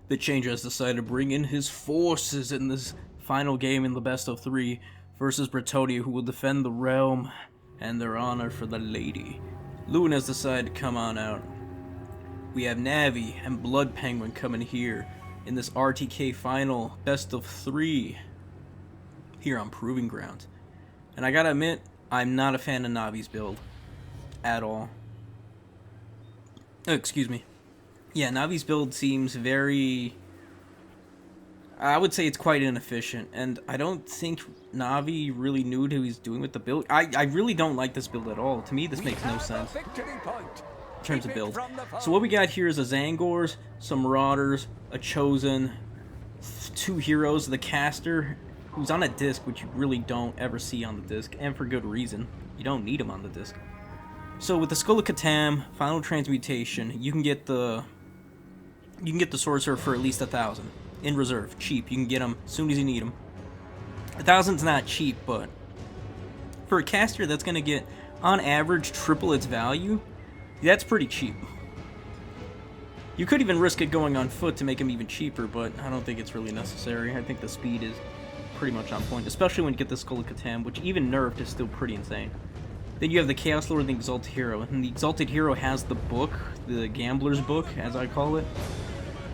The Tzeentch has decided to bring in his forces in this final game in the best of 3 versus Bretonnia, who will defend the realm and their honor for the lady. Lewin has decided to come on out. We have Navi and BloodPenguin coming here in this RTK final best of 3 here on Proving Ground. And I gotta admit, I'm not a fan of Navi's build at all. Oh, excuse me. Yeah, Navi's build seems very... I would say it's quite inefficient, and I don't think Navi really knew what he was doing with the build. I really don't like this build at all. To me, this makes no sense in terms of build. So what we got here is a Zangors, some Marauders, a Chosen, 2 heroes, the Caster, who's on a disc, which you really don't ever see on the disc, and for good reason. You don't need him on the disc. So with the Skull of Catan, Final Transmutation, you can get the Sorcerer for at least 1,000 in reserve, cheap. You can get them as soon as you need them. 1,000's not cheap, but for a caster that's gonna get on average triple its value, that's pretty cheap. You could even risk it going on foot to make him even cheaper, but I don't think it's really necessary. I think the speed is pretty much on point, especially when you get the Skull of Catan, which even nerfed is still pretty insane. Then you have the Chaos Lord and the Exalted Hero, and the Exalted Hero has the book, the Gambler's Book, as I call it.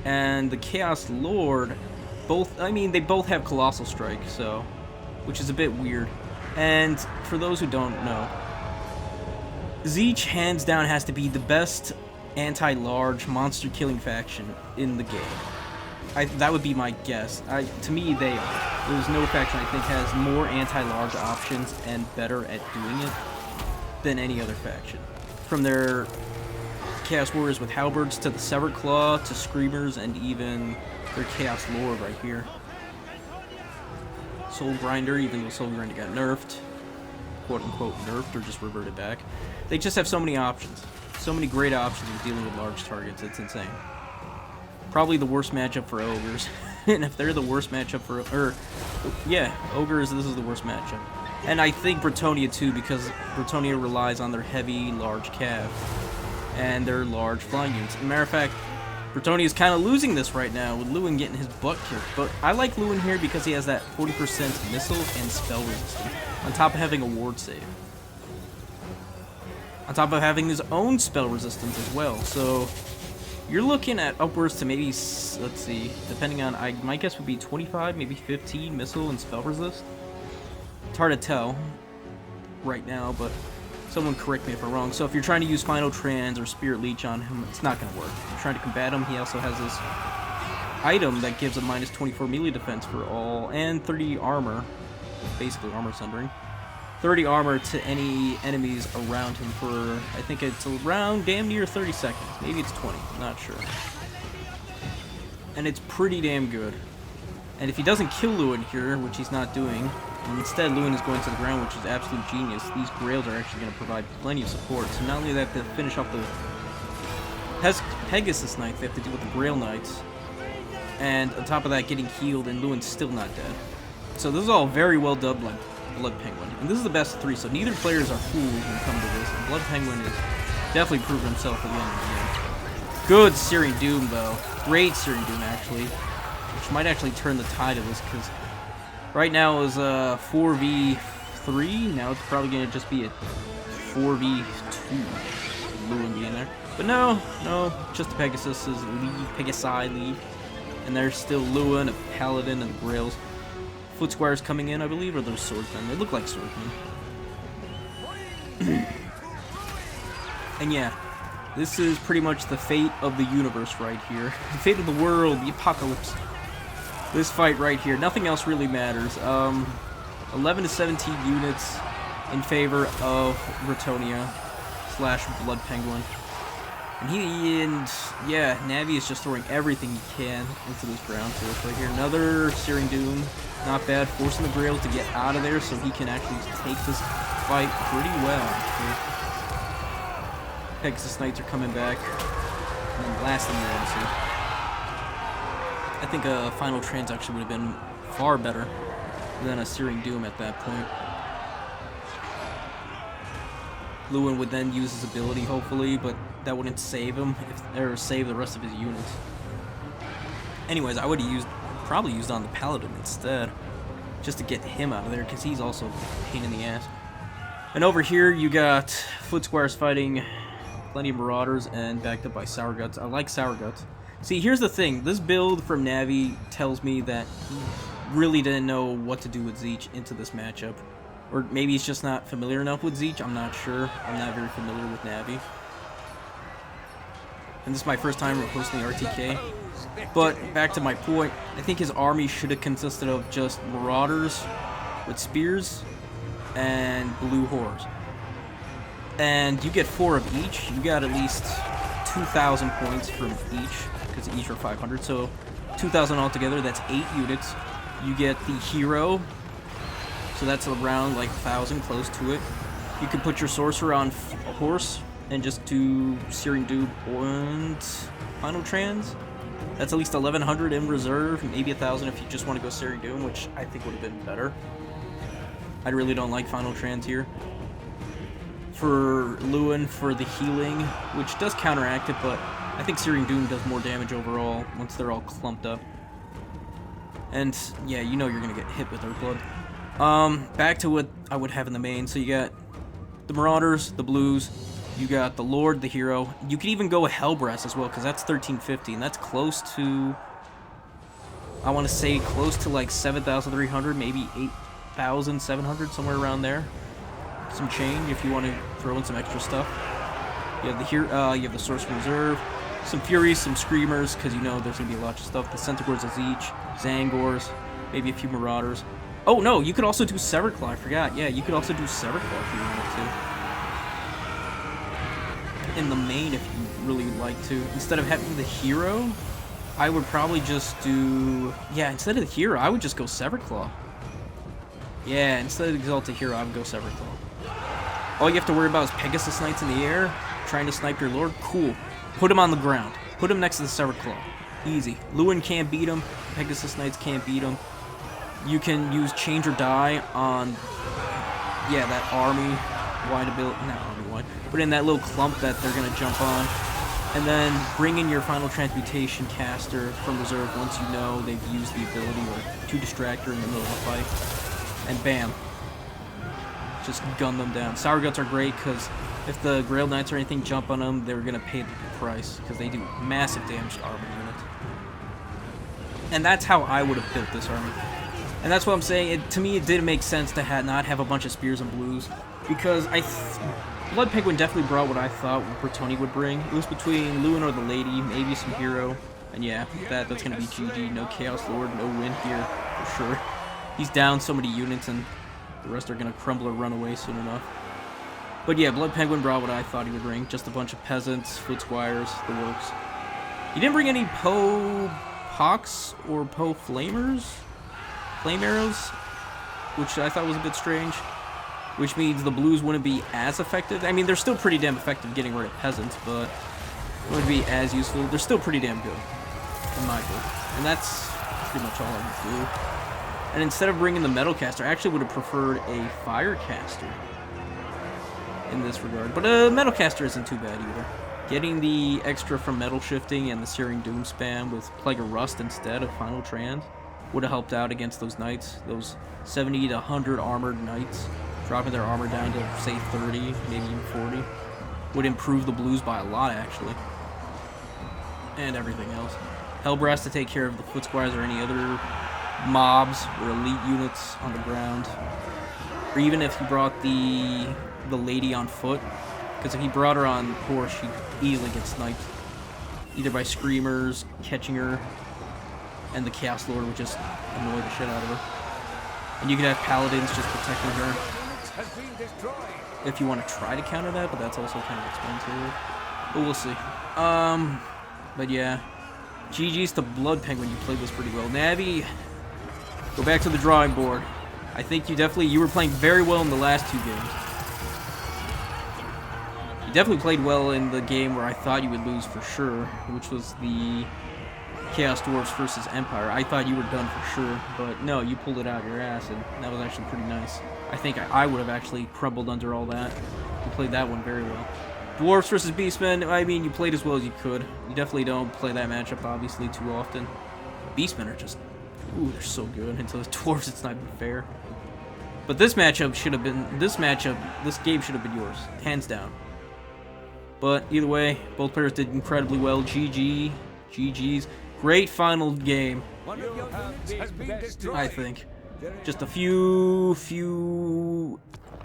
And the Chaos Lord, they both have Colossal Strike, so, which is a bit weird. And for those who don't know, Tzeentch hands down has to be the best anti-large monster killing faction in the game. That would be my guess. To me, they are. There's no faction I think has more anti-large options and better at doing it than any other faction. From their Chaos Warriors with Halberds to the Severed Claw to Screamers and even their Chaos Lord right here. Soul Grinder, even though Soul Grinder got nerfed, quote unquote nerfed or just reverted back. They just have so many options. So many great options with dealing with large targets, it's insane. Probably the worst matchup for Ogres. And if they're the worst matchup for... Ogres, this is the worst matchup. And I think Bretonnia too, because Bretonnia relies on their heavy, large cav and their large flying units. As a matter of fact, Bretonnia is kind of losing this right now with Lewin getting his butt kicked. But I like Lewin here because he has that 40% missile and spell resistance, on top of having a ward save. On top of having his own spell resistance as well. So you're looking at upwards to maybe, let's see, depending on, my guess would be 25, maybe 15 missile and spell resist. It's hard to tell right now, but someone correct me if I'm wrong. So if you're trying to use Final Trans or Spirit Leech on him, it's not going to work. If you're trying to combat him, he also has this item that gives a minus 24 melee defense for all, and 30 armor, basically armor sundering. 30 armor to any enemies around him for, I think it's around damn near 30 seconds. Maybe it's 20, I'm not sure. And it's pretty damn good. And if he doesn't kill Lewin here, which he's not doing, and instead Lewin is going to the ground, which is absolute genius, these Grails are actually going to provide plenty of support. So not only that, to finish off the Pegasus Knights, they have to deal with the Grail Knights. And on top of that, getting healed, and Lewin's still not dead. So this is all very well dubbed like BloodPenguin. And this is the best of 3, so neither players are fools when it comes to this. And BloodPenguin has definitely proven himself at the end of the game. Good Searing Doom, though. Great Searing Doom, actually. Which might actually turn the tide of this, because right now it was a 4v3. Now it's probably going to just be a 4v2. Lewin being there. But no, just the Pegasus' lead, Pegasi lead. And there's still Lewin, a Paladin, and the Grails. Foot Squires coming in, I believe, or those swordsmen. They look like swordsmen. And yeah, this is pretty much the fate of the universe right here. The fate of the world, the apocalypse. This fight right here, nothing else really matters. 11 to 17 units in favor of Bretonnia / BloodPenguin. And Navi is just throwing everything he can into this ground force right here. Another Searing Doom, not bad, forcing the Grails to get out of there so he can actually take this fight pretty well. Pegasus Knights are coming back. And then last thing you want to see, I think a Final Trans actually would have been far better than a Searing Doom at that point. Lewin would then use his ability, hopefully, but that wouldn't save him, or save the rest of his units. Anyways, I would have probably used on the Paladin instead, just to get him out of there, because he's also a pain in the ass. And over here, you got Foot Squires fighting plenty of Marauders and backed up by Sour Guts. I like Sour Guts. See, here's the thing. This build from Navi tells me that he really didn't know what to do with Tzeentch into this matchup. Or maybe he's just not familiar enough with Tzeentch. I'm not sure. I'm not very familiar with Navi. And this is my first time hosting RTK. But back to my point, I think his army should have consisted of just Marauders with spears and blue horrors. And you get 4 of each. You got at least 2,000 points from each, because each are 500. So 2,000 altogether, that's 8 units. You get the hero, so that's around like 1,000, close to it. You can put your sorcerer on a horse and just do Searing Doom and Final Trans. That's at least 1,100 in reserve, maybe 1,000 if you just want to go Searing Doom, which I think would have been better. I really don't like Final Trans here. For Lewin, for the healing, which does counteract it, but I think Searing Doom does more damage overall once they're all clumped up. And yeah, you know you're gonna get hit with their blood. Back to what I would have in the main. So you got the Marauders, the Blues, you got the Lord, the hero. You could even go with Hellbreast as well, because that's 1350, and that's close to, I want to say close to like 7,300, maybe 8,700, somewhere around there. Some change if you want to throw in some extra stuff. You have the hero, you have the Sorcerer Reserve, some Furies, some Screamers, because you know there's gonna be a lot of stuff. The Centaurs of Tzeentch, Zangors, maybe a few Marauders. Oh no, you could also do Severclaw. I forgot. Yeah, you could also do Severclaw if you wanted to. In the main, if you really like to, instead of having the hero, I would probably just do. Yeah, instead of the hero, I would just go Severclaw. Yeah, instead of Exalted Hero, I would go Severclaw. All you have to worry about is Pegasus Knights in the air, trying to snipe your Lord. Cool. Put him on the ground. Put him next to the Severclaw. Easy. Lewin can't beat him. Pegasus Knights can't beat him. You can use Change or Die on, yeah, that army wide ability, not army wide, but in that little clump that they're going to jump on. And then bring in your Final Transmutation caster from reserve once you know they've used the ability, or to distract her in the middle of a fight. And bam. Just gun them down. Sour Guts are great because if the Grail Knights or anything jump on them, they're going to pay the price because they do massive damage to armor units. And that's how I would have built this army. And that's what I'm saying. To me, it didn't make sense to not have a bunch of spears and blues, because BloodPenguin definitely brought what I thought Bretonnia would bring. It was between Lewin or the Lady, maybe some hero, and yeah, that's gonna be GG. No Chaos Lord, no win here for sure. He's down so many units, and the rest are gonna crumble or run away soon enough. But yeah, BloodPenguin brought what I thought he would bring. Just a bunch of peasants, foot squires, the works. He didn't bring any Poe Hawks or Poe Flame Arrows, which I thought was a bit strange, which means the blues wouldn't be as effective. I mean, they're still pretty damn effective getting rid of peasants, but wouldn't be as useful. They're still pretty damn good, in my book. And that's pretty much all I would do. And instead of bringing the Metal Caster, I actually would have preferred a Fire Caster in this regard. But a Metal Caster isn't too bad either. Getting the extra from Metal Shifting and the Searing Doom spam with Plague of Rust instead of Final Trans would have helped out against those knights, those 70 to 100 armored knights. Dropping their armor down to, say, 30, maybe even 40. Would improve the blues by a lot, actually. And everything else. Hellbreast to take care of the foot squires or any other mobs or elite units on the ground. Or even if he brought the lady on foot. Because if he brought her on horse, she'd easily get sniped. Either by screamers, catching her, and the Chaos Lord would just annoy the shit out of her. And you could have paladins just protecting her. If you want to try to counter that, but that's also kind of expensive. But we'll see. But yeah. GG's to BloodPenguin, you played this pretty well. Navi, go back to the drawing board. I think you were playing very well in the last 2 games. You definitely played well in the game where I thought you would lose for sure, which was the Chaos Dwarves versus Empire. I thought you were done for sure, but no, you pulled it out your ass, and that was actually pretty nice. I think I would have actually crumbled under all that. You played that one very well. Dwarves versus Beastmen, I mean, you played as well as you could. You definitely don't play that matchup, obviously, too often. Beastmen are just, ooh, they're so good. Until the dwarves, it's not even fair. But this matchup should have been, this game should have been yours, hands down. But either way, both players did incredibly well. GG's. Great final game, I think. Just a few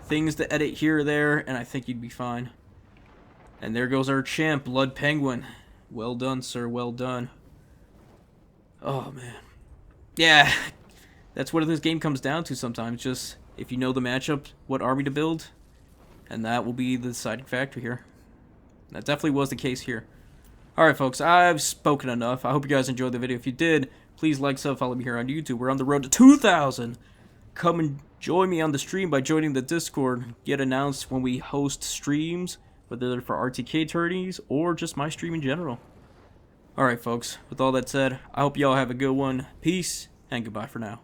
things to edit here or there, and I think you'd be fine. And there goes our champ, BloodPenguin. Well done, sir, well done. Oh, man. Yeah, that's what this game comes down to sometimes. Just, if you know the matchup, what army to build, and that will be the deciding factor here. That definitely was the case here. Alright, folks, I've spoken enough. I hope you guys enjoyed the video. If you did, please like, sub, follow me here on YouTube. We're on the road to 2,000. Come and join me on the stream by joining the Discord. Get announced when we host streams, whether they're for RTK tourneys or just my stream in general. Alright, folks, with all that said, I hope y'all have a good one. Peace, and goodbye for now.